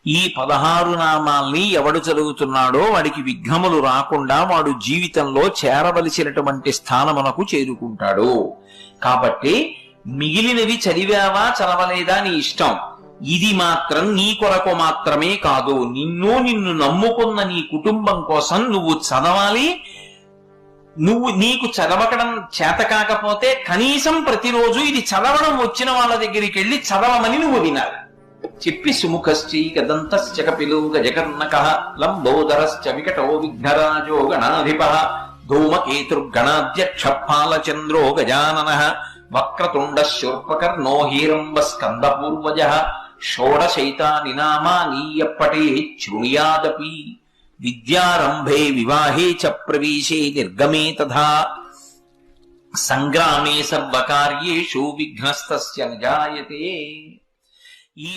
ఈ 16 నామాల్ని ఎవడు చదువుతున్నాడో వాడికి విఘ్నములు రాకుండా వాడు జీవితంలో చేరవలసినటువంటి స్థానమునకు చేరుకుంటాడు. కాబట్టి మిగిలినవి చదివావా చదవలేదా నీ ఇష్టం. ఇది మాత్రం నీ కొరకు మాత్రమే కాదు, నిన్ను నమ్ముకున్న నీ కుటుంబం కోసం నువ్వు చదవాలి. నీకు చదవడం చేత కాకపోతే కనీసం ప్రతిరోజు ఇది చదవడం వచ్చిన వాళ్ళ దగ్గరికి వెళ్ళి చదవమని నువ్వు వినాలి. చెప్పి సుముఖశ్చైకదంతశ్చ కపిలో గజకర్ణకః లంబోదరశ్చ వికటో విఘ్నరాజో గణాధిపః ధూమకేతుర్గణాధ్యక్ష ఫాలచంద్రో గజాననః వక్రతుండ శూర్పకర్ణో హీరంబ స్కందపూర్వజః షోడశైతాని నామాని యప్పఠేత్ శృణుయాదపి విద్యారంభే వివాహే చ ప్రవేశే నిర్గమే తథా సంగ్రామే సర్వకార్యేషు విఘ్నస్తస్య న జాయతే. ఈ